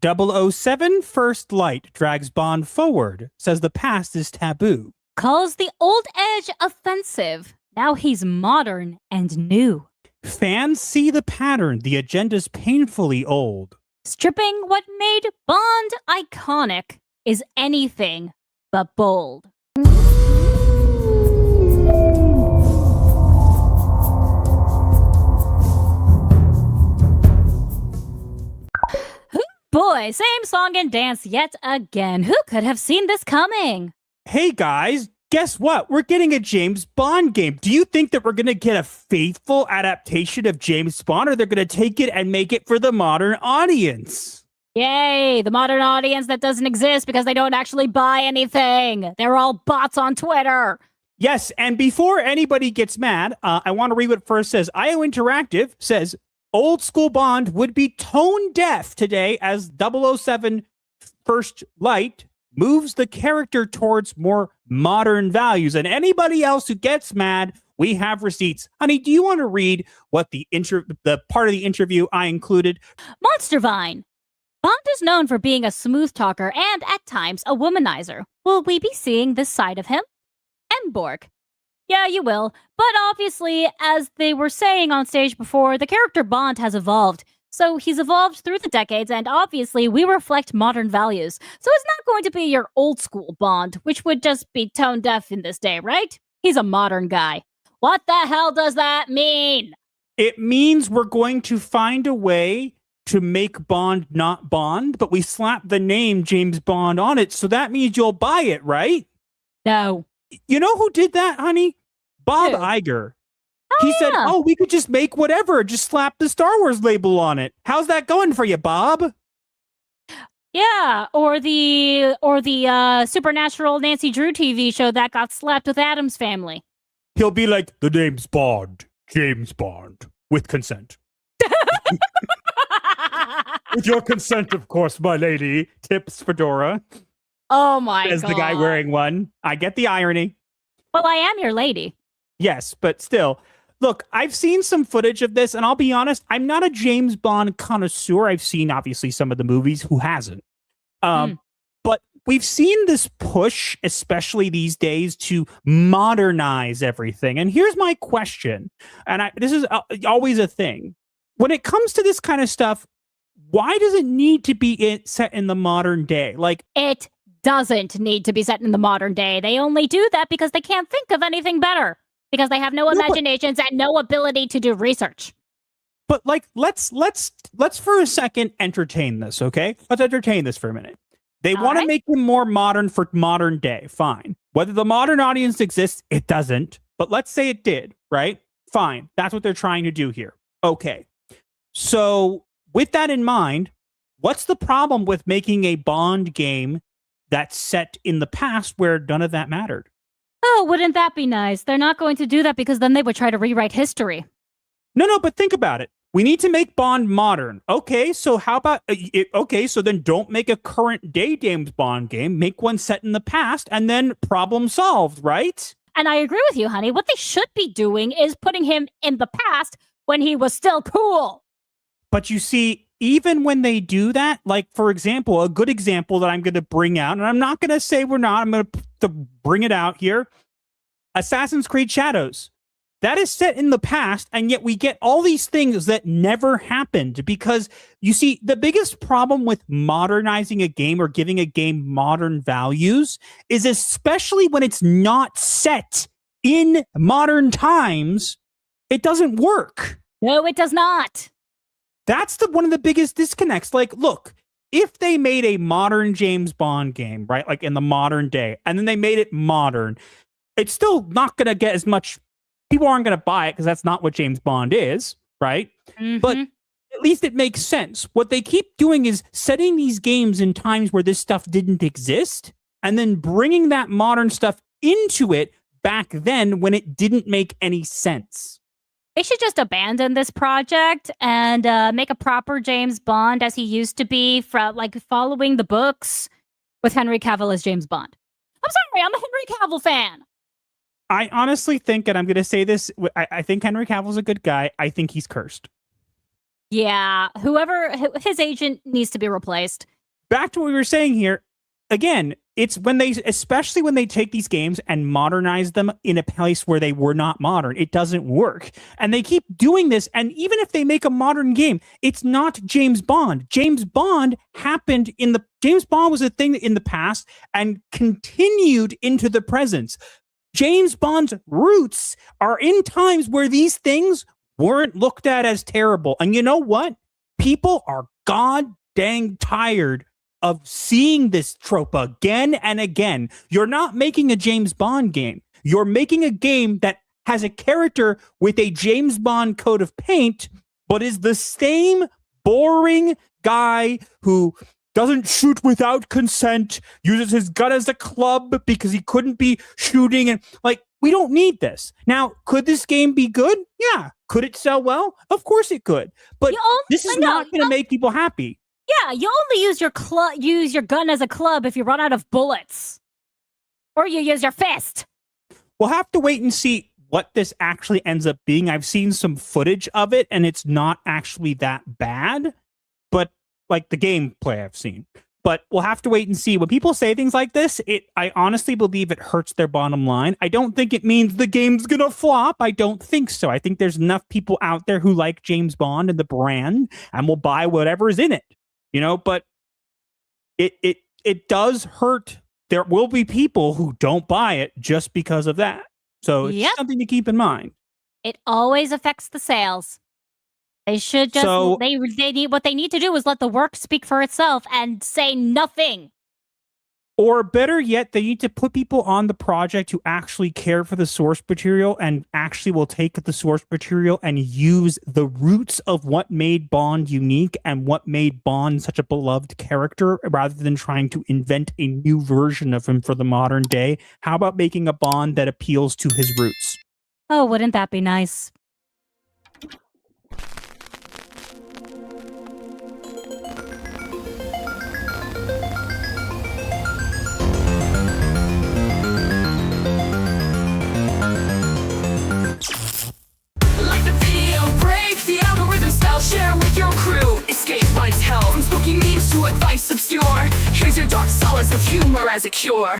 007 First Light drags Bond forward, says the past is taboo. Calls the old edge offensive. Now he's modern and new. Fans see the pattern, the agenda's painfully old. Stripping what made Bond iconic is anything but bold. Boy, same song and dance yet again. Who could have seen this coming? Hey guys, guess what? We're getting a James Bond game. Do you think that we're going to get a faithful adaptation of James Bond, or they're going to take it and make it for the modern audience? Yay, the modern audience that doesn't exist because they don't actually buy anything. They're all bots on Twitter. Yes, and before anybody gets mad, I want to read what first says. IO Interactive says, old school Bond would be tone deaf today as 007 First Light moves the character towards more modern values. And anybody else who gets mad, we have receipts. Honey, do you want to read what the part of the interview I included? Monster Vine. Bond is known for being a smooth talker and, at times, a womanizer. Will we be seeing this side of him? Emborg. Yeah, you will. But obviously, as they were saying on stage before, the character Bond has evolved. So he's evolved through the decades, and obviously we reflect modern values. So it's not going to be your old school Bond, which would just be tone deaf in this day, right? He's a modern guy. What the hell does that mean? It means we're going to find a way to make Bond not Bond, but we slap the name James Bond on it, so that means you'll buy it, right? No. You know who did that, honey? Bob Who? Iger. Oh, He said, yeah. oh, we could just make whatever, just slap the Star Wars label on it. How's that going for you, Bob? Yeah, or the supernatural Nancy Drew TV show that got slapped with Addams Family. He'll be like, the name's Bond, James Bond, with consent. With your consent, of course, my lady. Tips fedora. Oh my god. As the guy wearing one. I get the irony. Well, I am your lady. Yes, but still. Look, I've seen some footage of this, and I'll be honest, I'm not a James Bond connoisseur. I've seen, obviously, some of the movies. Who hasn't? But we've seen this push, especially these days, to modernize everything. And here's my question, and this is always a thing. When it comes to this kind of stuff, why does it need to be set in the modern day? Like, it doesn't need to be set in the modern day. They only do that because they can't think of anything better. Because they have no imaginations and no ability to do research. But like, let's for a second entertain this, okay? Let's entertain this for a minute. They want to make him more modern for modern day. Fine. Whether the modern audience exists, it doesn't. But let's say it did, right? Fine. That's what they're trying to do here. Okay. So with that in mind, what's the problem with making a Bond game that's set in the past where none of that mattered? Oh, wouldn't that be nice? They're not going to do that because then they would try to rewrite history. No, but think about it. We need to make Bond modern. Okay, so how about... okay, so then don't make a current day James Bond game. Make one set in the past, and then problem solved, right? And I agree with you, honey. What they should be doing is putting him in the past when he was still cool. But you see, even when they do that, like, for example, a good example that I'm going to bring out, and I'm not going to say we're not, I'm going to bring it out here, Assassin's Creed Shadows. That is set in the past, and yet we get all these things that never happened because, you see, the biggest problem with modernizing a game or giving a game modern values is especially when it's not set in modern times, it doesn't work. No, it does not. That's one of the biggest disconnects. Like, look, if they made a modern James Bond game, right, like in the modern day, and then they made it modern, it's still not going to get as much... People aren't going to buy it because that's not what James Bond is, right? Mm-hmm. But at least it makes sense. What they keep doing is setting these games in times where this stuff didn't exist and then bringing that modern stuff into it back then when it didn't make any sense. They should just abandon this project and make a proper James Bond as he used to be, from like following the books with Henry Cavill as James Bond. I'm sorry, I'm a Henry Cavill fan. I honestly think, and I'm going to say this, I think Henry Cavill's a good guy. I think he's cursed. Yeah, his agent needs to be replaced. Back to what we were saying here. Again, it's especially when they take these games and modernize them in a place where they were not modern, it doesn't work. And they keep doing this. And even if they make a modern game, it's not James Bond. James Bond was a thing in the past and continued into the present. James Bond's roots are in times where these things weren't looked at as terrible. And you know what? People are god dang tired of seeing this trope again and again. You're not making a James Bond game. You're making a game that has a character with a James Bond coat of paint, but is the same boring guy who doesn't shoot without consent, uses his gun as a club because he couldn't be shooting. And like, we don't need this. Now, could this game be good? Yeah. Could it sell well? Of course it could. But this is not going to make people happy. Yeah, you only use your gun as a club if you run out of bullets. Or you use your fist. We'll have to wait and see what this actually ends up being. I've seen some footage of it, and it's not actually that bad. But, like, the gameplay I've seen. But we'll have to wait and see. When people say things like this, I honestly believe it hurts their bottom line. I don't think it means the game's gonna flop. I don't think so. I think there's enough people out there who like James Bond and the brand and will buy whatever's in it. You know, but it does hurt. There will be people who don't buy it just because of that. So it's something to keep in mind. It always affects the sales. They should just they need what they need to do is let the work speak for itself and say nothing. Or better yet, they need to put people on the project who actually care for the source material and actually will take the source material and use the roots of what made Bond unique and what made Bond such a beloved character rather than trying to invent a new version of him for the modern day. How about making a Bond that appeals to his roots? Oh, wouldn't that be nice? Share with your crew, escape life's hell. From spooky memes to advice obscure, here's your dark solace of humor as a cure.